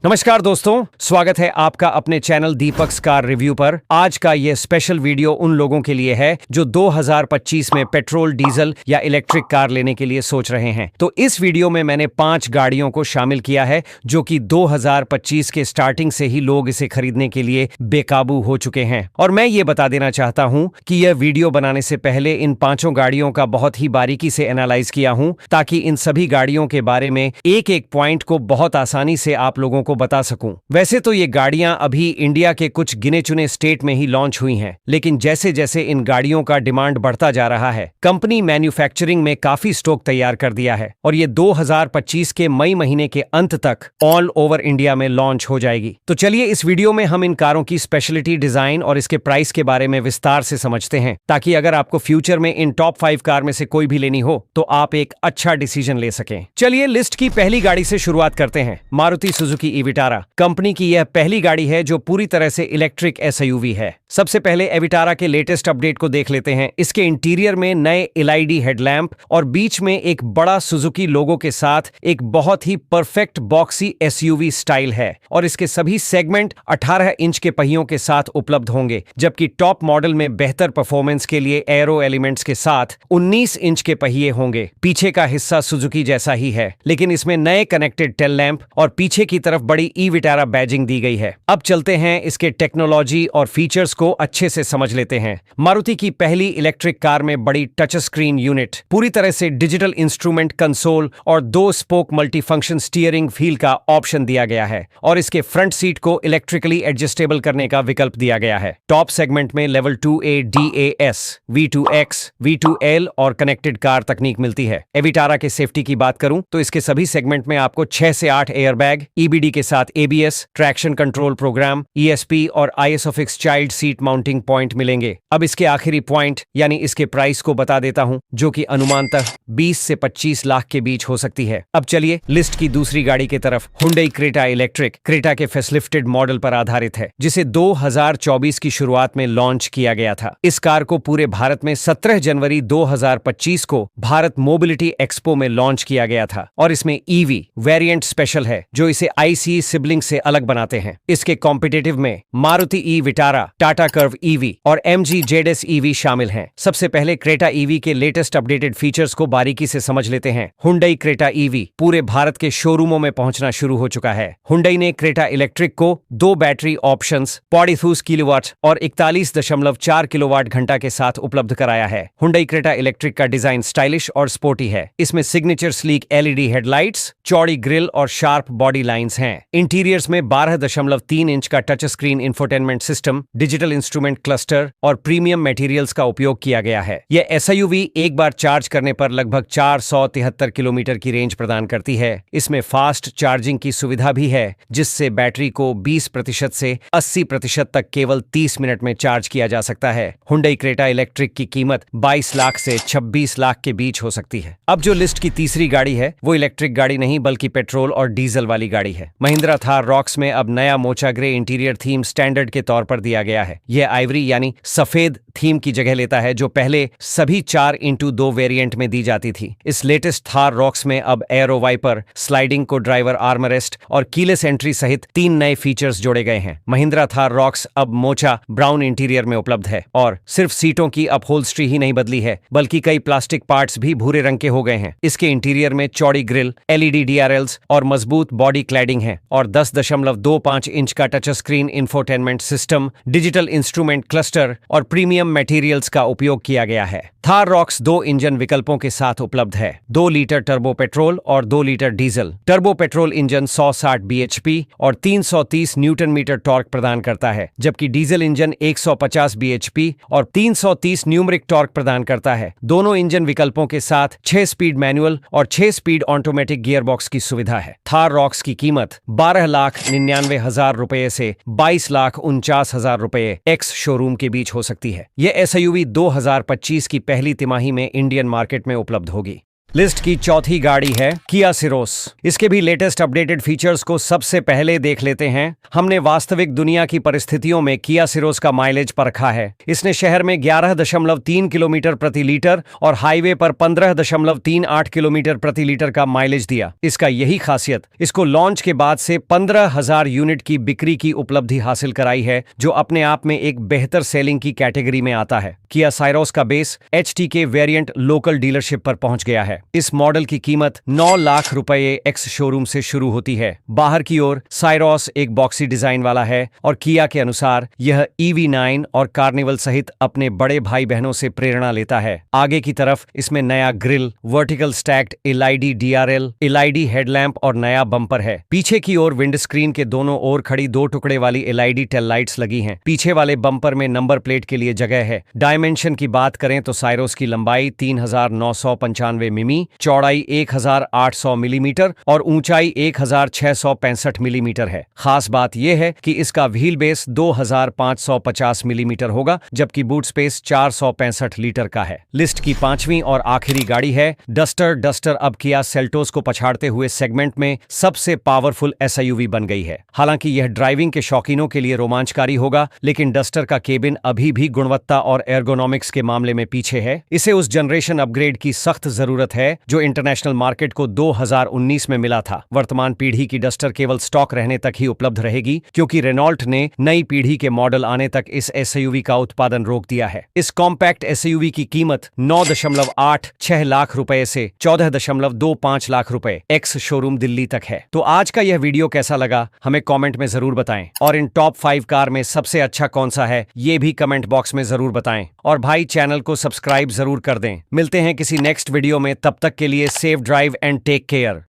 नमस्कार दोस्तों, स्वागत है आपका अपने चैनल दीपक्स कार रिव्यू पर। आज का ये स्पेशल वीडियो उन लोगों के लिए है जो 2025 में पेट्रोल, डीजल या इलेक्ट्रिक कार लेने के लिए सोच रहे हैं। तो इस वीडियो में मैंने 5 गाड़ियों को शामिल किया है जो कि 2025 के स्टार्टिंग से ही लोग इसे खरीदने के लिए बेकाबू हो चुके हैं। और मैं ये बता देना चाहता हूं कि यह वीडियो बनाने से पहले इन 5 गाड़ियों का बहुत ही बारीकी से एनालाइज किया हूं, ताकि इन सभी गाड़ियों के बारे में एक एक पॉइंट को बहुत आसानी से आप लोगों को बता सकूं। वैसे तो ये गाड़ियां अभी इंडिया के कुछ गिने चुने स्टेट में ही लॉन्च हुई हैं, लेकिन जैसे जैसे इन गाड़ियों का डिमांड बढ़ता जा रहा है, कंपनी मैन्युफैक्चरिंग में काफी स्टॉक तैयार कर दिया है और ये 2025 के मई महीने के अंत तक ऑल ओवर इंडिया में लॉन्च हो जाएगी। तो चलिए इस वीडियो में हम इन कारों की स्पेशलिटी, डिजाइन और इसके प्राइस के बारे में विस्तार से समझते हैं, ताकि अगर आपको फ्यूचर में इन टॉप 5 कार में से कोई भी लेनी हो तो आप एक अच्छा डिसीजन ले सकें। चलिए लिस्ट की पहली गाड़ी से शुरुआत करते हैं। मारुति सुजुकी एविटारा कंपनी की यह पहली गाड़ी है जो पूरी तरह से इलेक्ट्रिक एसयूवी है। सबसे पहले एविटारा के लेटेस्ट अपडेट को देख लेते हैं। इसके इंटीरियर में नए एलईडी हेडलैम्प और बीच में एक बड़ा सुजुकी लोगो के साथ एक बहुत ही परफेक्ट बॉक्सी एसयूवी स्टाइल है और इसके सभी सेगमेंट 18 इंच के पहियों के साथ उपलब्ध होंगे, जबकि टॉप मॉडल में बेहतर परफॉर्मेंस के लिए एरो एलिमेंट्स के साथ 19 इंच के पहिए होंगे। पीछे का हिस्सा सुजुकी जैसा ही है, लेकिन इसमें नए कनेक्टेड टेल लैंप और पीछे की तरफ बड़ी एविटारा बैजिंग दी गई है। अब चलते हैं इसके टेक्नोलॉजी और फीचर्स को अच्छे से समझ लेते हैं। मारुति की पहली इलेक्ट्रिक कार में बड़ी टच स्क्रीन यूनिट, पूरी तरह से डिजिटल इंस्ट्रूमेंट कंसोल और 2 स्पोक मल्टीफंक्शन स्टीयरिंग व्हील का ऑप्शन दिया गया है और इसके फ्रंट सीट को इलेक्ट्रिकली एडजस्टेबल करने का विकल्प दिया गया है। टॉप सेगमेंट में level 2A DAS, V2X, V2L और कनेक्टेड कार तकनीक मिलती है। एविटारा के सेफ्टी की बात करूं तो इसके सभी सेगमेंट में आपको 6 से 8 एयरबैग, EBD के साथ ABS, traction control programme, ESP और ISOFIX child seat mounting point मिलेंगे। अब इसके आखिरी पॉइंट यानी इसके प्राइस को बता देता हूं, जो कि अनुमानतः 20 से 25 लाख के बीच हो सकती है। अब चलिए लिस्ट की दूसरी गाड़ी की तरफ। हुंडई क्रेटा इलेक्ट्रिक क्रेटा के फेसलिफ्टेड मॉडल पर आधारित है, जिसे 2024 की शुरुआत में लॉन्च किया गया था। इस कार को पूरे भारत में 17 जनवरी 2025 को भारत मोबिलिटी एक्सपो में लॉन्च किया गया था और इसमें ईवी वेरिएंट स्पेशल है जो इसे ICE सिबलिंग से अलग बनाते हैं। इसके कॉम्पिटिटिव में Maruti e Vitara, Tata Curvv EV और MG ZS ईवी शामिल हैं। सबसे पहले क्रेटा ईवी के लेटेस्ट अपडेटेड फीचर्स को बारीकी से समझ लेते हैं। हुंडई क्रेटा ईवी पूरे भारत के शोरूमों में पहुंचना शुरू हो चुका है। हुंडई ने क्रेटा इलेक्ट्रिक को 2 बैटरी ऑप्शंस 42 किलोवाट और 41.4 किलोवाट घंटा के साथ उपलब्ध कराया है। हुंडई क्रेटा इलेक्ट्रिक का डिजाइन स्टाइलिश और स्पोर्टी है। इसमें सिग्नेचर स्लीक LED हेडलाइट्स, चौड़ी ग्रिल और शार्प बॉडी लाइंस हैं। इंटीरियर्स में 12.3 इंच का touch screen infotainment system, digital instrument cluster और प्रीमियम मटेरियल्स का उपयोग किया गया है। यह एसयूवी एक बार चार्ज करने पर लगभग 473 किलोमीटर की रेंज प्रदान करती है। इसमें फास्ट चार्जिंग की सुविधा भी है, जिससे बैटरी को 20% से 80% तक केवल 30 मिनट में चार्ज किया जा सकता है। हुंडई क्रेटा इलेक्ट्रिक की कीमत 22 लाख से 26 लाख के बीच हो सकती है। अब जो लिस्ट की तीसरी गाड़ी है वो इलेक्ट्रिक गाड़ी नहीं बल्कि पेट्रोल और डीजल वाली गाड़ी है। महिंद्रा थार रॉक्स में अब नया mocha grey interior theme standard के तौर पर दिया गया है। यह आइवरी यानी सफेद थीम की जगह लेता है, जो पहले सभी 4x2 वेरिएंट में दी जाती थी। इस लेटेस्ट थार रॉक्स में अब एरो वाइपर, स्लाइडिंग को ड्राइवर आर्मरेस्ट और कीलेस एंट्री सहित 3 नए फीचर्स जोड़े गए हैं। महिंद्रा थार रॉक्स अब मोचा ब्राउन इंटीरियर में उपलब्ध है और सिर्फ सीटों की अपहोल्स्ट्री ही नहीं बदली है, बल्कि कई प्लास्टिक पार्ट्स भी भूरे रंग के हो गए हैं। इसके इंटीरियर में चौड़ी ग्रिल, LED DRLs और मजबूत बॉडी क्लैडिंग है और 10.25 इंच का touch screen infotainment system, digital instrument cluster और प्रीमियम मटेरियल्स का उपयोग किया गया है। थार रॉक्स 2 इंजन विकल्पों के साथ उपलब्ध है, 2 लीटर टर्बो पेट्रोल और 2 litre diesel. Turbo petrol engine 160 bhp और 330 न्यूटन मीटर टॉर्क प्रदान करता है, जबकि डीजल इंजन 150 bhp और 330 न्यूमेरिक टॉर्क प्रदान करता है। दोनों इंजन विकल्पों के साथ 6 स्पीड मैनुअल और 6 स्पीड ऑटोमेटिक गियरबॉक्स की सुविधा है। थार रॉक्स की कीमत 12,99,000 रुपए से 22,49,000 रुपए एक्स शोरूम के बीच हो सकती है। यह एसयूवी 2025 की पहली तिमाही में इंडियन मार्केट में उपलब्ध होगी। लिस्ट की चौथी गाड़ी है किया सिरोस। इसके भी लेटेस्ट अपडेटेड फीचर्स को सबसे पहले देख लेते हैं। हमने वास्तविक दुनिया की परिस्थितियों में किया सिरोस का माइलेज परखा है। इसने शहर में 11.3 किलोमीटर प्रति लीटर और हाईवे पर 15.38 किलोमीटर प्रति लीटर का माइलेज दिया। इसका यही खासियत इसको लॉन्च के बाद से 15,000 यूनिट की बिक्री की उपलब्धि हासिल कराई है, जो अपने आप में एक बेहतर सेलिंग की कैटेगरी में आता है। किया साइरोस का base HTK variant local dealership पर पहुंच गया है। इस मॉडल की कीमत 9 लाख रुपए एक्स शोरूम से शुरू होती है। बाहर की ओर साइरोस एक बॉक्सी डिजाइन वाला है और किया के अनुसार यह EV9 और कार्निवल सहित अपने बड़े भाई बहनों से प्रेरणा लेता है। आगे की तरफ इसमें नया grill, vertical stacked LED DRL, LED headlamp और नया बम्पर है। पीछे की ओर विंड स्क्रीन के दोनों ओर खड़ी 2 टुकड़े वाली LED टेल लाइट्स लगी हैं। पीछे वाले बम्पर में नंबर प्लेट के लिए जगह है। डायमेंशन की बात करें तो साइरोस की लंबाई 3995 मिमी, चौड़ाई 1800 मिलीमीटर और ऊंचाई 1665 मिलीमीटर है। खास बात यह है कि इसका व्हील बेस 2550 मिलीमीटर होगा, जबकि बूट स्पेस 465 लीटर का है। लिस्ट की पांचवी और आखिरी गाड़ी है डस्टर। डस्टर अब किया सेल्टोस को पछाड़ते हुए सेगमेंट में सबसे पावरफुल SUV बन गई है। हालांकि यह ड्राइविंग के शौकीनों के लिए रोमांचकारी होगा, लेकिन डस्टर का केबिन अभी भी गुणवत्ता और एर्गोनॉमिक्स के मामले में पीछे है। इसे उस जनरेशन अपग्रेड की सख्त जरूरत है जो इंटरनेशनल मार्केट को 2019 में मिला था। वर्तमान पीढ़ी की डस्टर केवल स्टॉक रहने तक ही उपलब्ध रहेगी, क्योंकि रेनॉल्ट ने नई पीढ़ी के मॉडल आने तक इस SUV का उत्पादन रोक दिया है। इस कॉम्पैक्ट SUV की कीमत 9.86 लाख रुपए से 14.25 लाख रुपए एक्स शोरूम दिल्ली तक है। तो आज का यह वीडियो कैसा लगा हमें कमेंट में जरूर बताएं, और इन टॉप 5 कार में सबसे अच्छा कौन सा है ये भी कमेंट बॉक्स में जरूर बताएं। और भाई चैनल को सब्सक्राइब जरूर कर दें। मिलते हैं किसी नेक्स्ट वीडियो में, तब तक के लिए safe drive and take care.